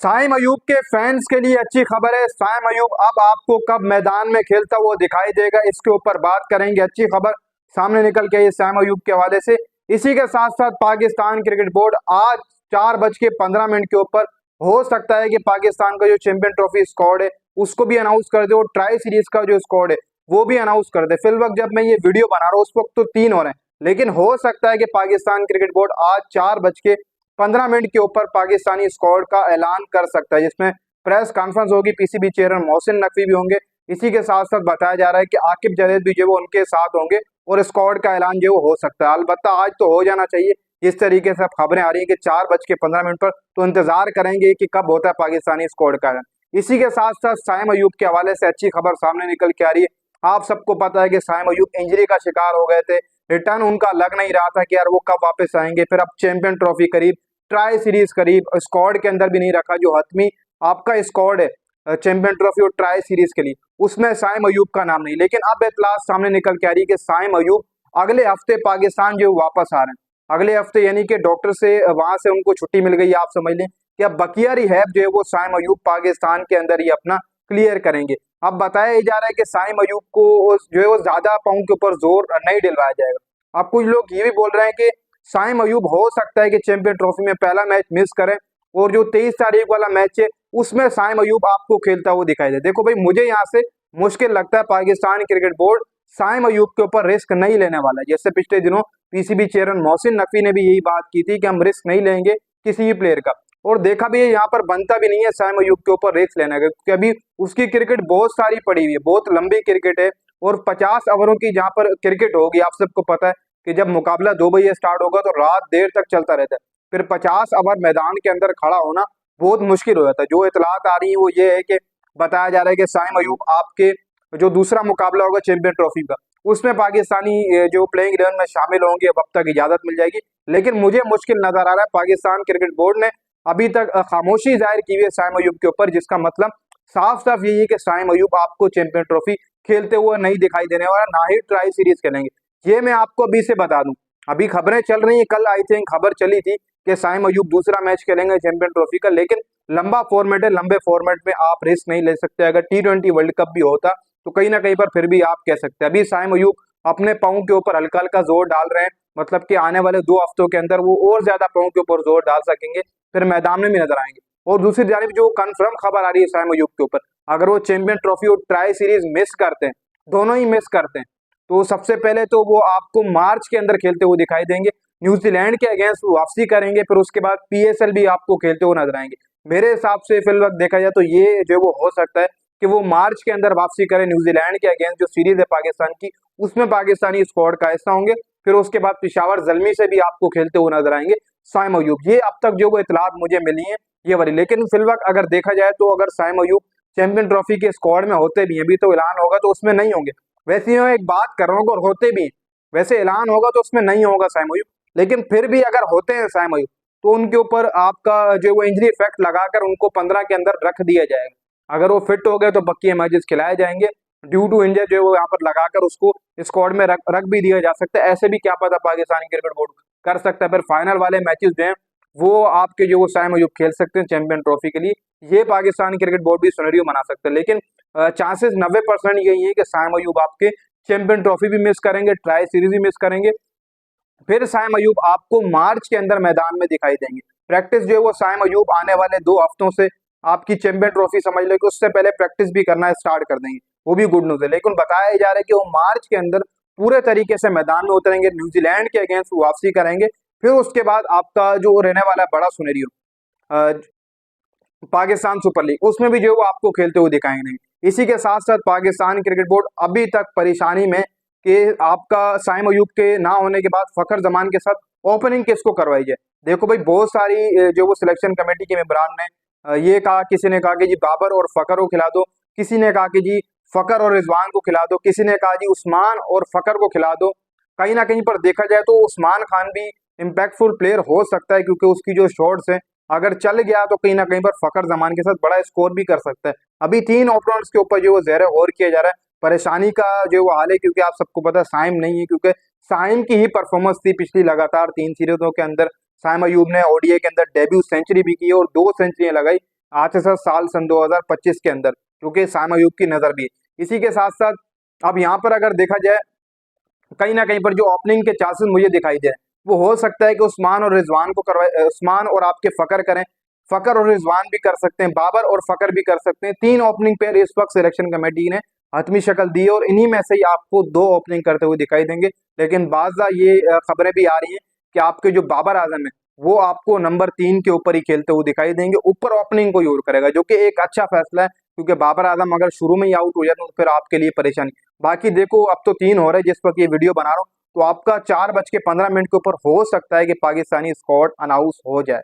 साइम अयूब के फैंस के लिए अच्छी खबर है। साइम अयूब अब आपको कब मैदान में खेलता हुआ दिखाई देगा, इसके ऊपर बात करेंगे। अच्छी खबर सामने निकल के आई है साइम अयूब के हवाले से। इसी के साथ साथ पाकिस्तान क्रिकेट बोर्ड आज 4:15 के ऊपर हो सकता है कि पाकिस्तान का जो चैंपियन ट्रॉफी स्क्वाड है उसको भी अनाउंस कर दे और ट्राई सीरीज का जो स्क्वाड है वो भी अनाउंस कर दे। फिल वक्त जब मैं ये वीडियो बना रहा हूँ उस वक्त तो 3 हो रहे हैं, लेकिन हो सकता है कि पाकिस्तान क्रिकेट बोर्ड आज 4:15 के ऊपर पाकिस्तानी स्क्वाड का ऐलान कर सकता है, जिसमें प्रेस कॉन्फ्रेंस होगी, पीसीबी चेयरमैन मोहसिन नकवी भी होंगे। इसी के साथ साथ बताया जा रहा है कि आकिब जवेद भी जो वो उनके साथ होंगे और स्क्वाड का ऐलान जो हो सकता है। अलबत्ता आज तो हो जाना चाहिए। जिस तरीके से अब खबरें आ रही है कि 4:15 पर, तो इंतजार करेंगे कि कब होता है पाकिस्तानी स्क्वाड का ऐलान। इसी के साथ साथ साइम अयूब के हवाले से अच्छी खबर सामने निकल के आ रही है। आप सबको पता है कि साइम अयूब इंजरी का शिकार हो गए थे, रिटर्न उनका लग नहीं रहा था कि यार वो कब वापस आएंगे। फिर अब चैंपियन ट्रॉफी करीब, ट्राई सीरीज करीब, स्क्वाड के अंदर भी नहीं रखा। जो हतमी आपका स्क्वाड है चैंपियन ट्रॉफी और ट्राई सीरीज के लिए, उसमें साइम अयूब का नाम नहीं। लेकिन अब इतलात सामने निकल के आ रही है कि साइम अयूब अगले हफ्ते पाकिस्तान जो वापस आ रहे हैं। अगले हफ्ते यानी कि डॉक्टर से वहां से उनको छुट्टी मिल गई। आप समझ लें कि अब बकिया रिहैब जो है वो साइम अयूब पाकिस्तान के अंदर ही अपना क्लियर करेंगे। अब बताया जा रहा है कि साइम अयूब को जो है वो ज्यादा पाउंड के ऊपर जोर नहीं दिलवाया जाएगा। अब कुछ लोग ये भी बोल रहे हैं कि साइम अयूब हो सकता है कि चैंपियन ट्रॉफी में पहला मैच मिस करें और जो 23 तारीख वाला मैच है उसमें साइम अयूब आपको खेलता हुआ दिखाई दे। देखो भाई, मुझे यहाँ से मुश्किल लगता है पाकिस्तान क्रिकेट बोर्ड साइम अयूब के ऊपर रिस्क नहीं लेने वाला है। जैसे पिछले दिनों पीसीबी चेयरमैन मोहसिन नकवी ने भी यही बात की थी कि हम रिस्क नहीं लेंगे किसी भी प्लेयर का, और देखा भी है यहाँ पर बनता भी नहीं है साइम अयूब के ऊपर रिस्क लेने का, क्योंकि अभी उसकी क्रिकेट बहुत सारी पड़ी हुई है, बहुत लंबी क्रिकेट है और 50 ओवरों की जहाँ पर क्रिकेट होगी। आप सबको पता है कि जब मुकाबला 2 बजे स्टार्ट होगा तो रात देर तक चलता रहता है। फिर 50 ओवर मैदान के अंदर खड़ा होना बहुत मुश्किल हो जाता है। जो इतलात आ रही है वो ये है कि बताया जा रहा है कि साइम अयूब आपके जो दूसरा मुकाबला होगा चैंपियन ट्रॉफी का, उसमें पाकिस्तानी जो प्लेइंग 11 में शामिल होंगे। अब तक इजाजत मिल जाएगी, लेकिन मुझे मुश्किल नजर आ रहा है। पाकिस्तान क्रिकेट बोर्ड ने अभी तक खामोशी जाहिर की हुई है साइम अयूब के ऊपर, जिसका मतलब साफ साफ यही है कि साइम अयूब आपको चैंपियन ट्रॉफी खेलते हुए नहीं दिखाई देने वाला, ना ही ट्राई सीरीज खेलेंगे। ये मैं आपको अभी से बता दूं। अभी खबरें चल रही है, कल आई थिंक खबर चली थी कि साइम अयूब दूसरा मैच खेलेंगे चैंपियन ट्रॉफी का, लेकिन लंबा फॉर्मेट है, लंबे फॉर्मेट में आप रिस्क नहीं ले सकते। अगर T20 वर्ल्ड कप भी होता तो कहीं ना कहीं पर फिर भी आप कह सकते हैं। अभी साइम अयूब अपने पाँव के ऊपर हल्का हल्का जोर डाल रहे हैं, मतलब कि आने वाले 2 हफ्तों के अंदर वो और ज्यादा पाँव के ऊपर जोर डाल सकेंगे, फिर मैदान में भी नजर आएंगे। और दूसरी जानिब जो कंफर्म खबर आ रही है साइम अयूब के ऊपर, अगर वो चैंपियन ट्रॉफी और ट्राई सीरीज मिस करते हैं, दोनों ही मिस करते हैं, तो सबसे पहले तो वो आपको मार्च के अंदर खेलते हुए दिखाई देंगे। न्यूजीलैंड के अगेंस्ट वापसी करेंगे, फिर उसके बाद PSL भी आपको खेलते हुए नजर आएंगे। मेरे हिसाब से फिल वक्त देखा जाए तो ये जो वो हो सकता है कि वो मार्च के अंदर वापसी करें न्यूजीलैंड के अगेंस्ट जो सीरीज है पाकिस्तान की, उसमें पाकिस्तानी स्क्वाड का हिस्सा होंगे। फिर उसके बाद पिशावर जल्मी से भी आपको खेलते हुए नजर आएंगे साइम अयूब। ये अब तक जो वो इतलात मुझे मिली है ये वाली। लेकिन फिल वक्त अगर देखा जाए तो अगर साइम अयूब चैंपियन ट्रॉफी के स्क्वाड में होते भी हैं, अभी तो ऐलान होगा तो उसमें नहीं होंगे। वैसे मैं एक बात कर रहा हूँ, अगर होते भी हैं, वैसे ऐलान होगा तो उसमें नहीं होगा साइम अयूब, लेकिन फिर भी अगर होते हैं साइम अयूब तो उनके ऊपर आपका जो वो इंजरी इफेक्ट लगाकर उनको 15 के अंदर रख दिया जाएगा। अगर वो फिट हो गए तो बाकी मैचेस खिलाए जाएंगे। ड्यू टू इंजर जो है वो यहाँ पर लगाकर उसको स्क्वाड में रख भी दिया जा सकता है। ऐसे भी क्या पता पाकिस्तानी क्रिकेट बोर्ड कर सकता है। फिर फाइनल वाले मैचेस जो हैं वो आपके जो वो साइम अयूब खेल सकते हैं चैंपियन ट्रॉफी के लिए। ये पाकिस्तान क्रिकेट बोर्ड भी सिनेरियो बना सकते हैं, लेकिन चांसेस 90% यही है कि साइम अयूब आपके चैंपियन ट्रॉफी भी मिस करेंगे, ट्राई सीरीज भी मिस करेंगे। फिर साइम अयूब आपको मार्च के अंदर मैदान में दिखाई देंगे। प्रैक्टिस जो है वो साइम अयूब आने वाले 2 हफ्तों से आपकी चैंपियन ट्रॉफी समझ लो कि उससे पहले प्रैक्टिस भी करना स्टार्ट कर देंगे। वो भी गुड न्यूज है। लेकिन बताया जा रहा है कि वो मार्च के अंदर पूरे तरीके से मैदान में उतरेंगे, न्यूजीलैंड के अगेंस्ट वापसी करेंगे। फिर उसके बाद आपका जो रहने वाला है बड़ा सुनेरियो पाकिस्तान सुपर लीग, उसमें भी जो है वो आपको खेलते हुए दिखाएंगे नहीं। इसी के साथ साथ पाकिस्तान क्रिकेट बोर्ड अभी तक परेशानी में कि आपका साइम अयूब के ना होने के बाद फखर जमान के साथ ओपनिंग किसको करवाई जाए। देखो भाई, बहुत सारी जो वो सिलेक्शन कमेटी के मेंबरान ने ये कहा, किसी ने कहा कि जी बाबर और फखर को खिला दो, किसी ने कहा कि जी फखर और रिजवान को खिला दो, किसी ने कहा जी उस्मान और फखर को खिला दो। कहीं ना कहीं पर देखा जाए तो उस्मान खान भी इम्पैक्टफुल प्लेयर हो सकता है, क्योंकि उसकी जो शॉट्स है अगर चल गया तो कहीं ना कहीं पर फखर जमान के साथ बड़ा स्कोर भी कर सकता है। अभी 3 ओपनर्स के ऊपर जो वो ज़ेर गौर किया जा रहा है। परेशानी का जो वो हाल है, क्योंकि आप सबको पता है साइम नहीं है, क्योंकि साइम की ही परफॉर्मेंस थी पिछली लगातार 3 सीरीजों के अंदर। साइम अयूब ने ODI के अंदर डेब्यू सेंचुरी भी की और 2 सेंचुरियां लगाई। आज से साल सन 2025 के अंदर, क्योंकि साइम अयूब की नजर भी है। इसी के साथ साथ अब यहाँ पर अगर देखा जाए, कहीं ना कहीं पर जो ओपनिंग के चांसेस मुझे दिखाई दे रहे हैं, वो हो सकता है कि उस्मान और रिजवान को करवाए, उस्मान और आपके फकर करें, फकर और रिजवान भी कर सकते हैं, बाबर और फकर भी कर सकते हैं। 3 ओपनिंग पेयर इस वक्त सिलेक्शन कमेटी ने हतमी शक्ल दी है और इन्हीं में से ही आपको 2 ओपनिंग करते हुए दिखाई देंगे। लेकिन बाज़ा ये खबरें भी आ रही हैं कि आपके जो बाबर आजम है वो आपको नंबर 3 के ऊपर ही खेलते हुए दिखाई देंगे, ऊपर ओपनिंग कोई और करेगा, जो कि एक अच्छा फैसला है, क्योंकि बाबर आजम अगर शुरू में ही आउट हो जाए तो फिर आपके लिए परेशानी। बाकी देखो, अब तो 3 हो रहे हैं जिस वक्त ये वीडियो बना रहा हूँ, तो आपका 4:15 के ऊपर हो सकता है कि पाकिस्तानी स्क्वाड अनाउंस हो जाए।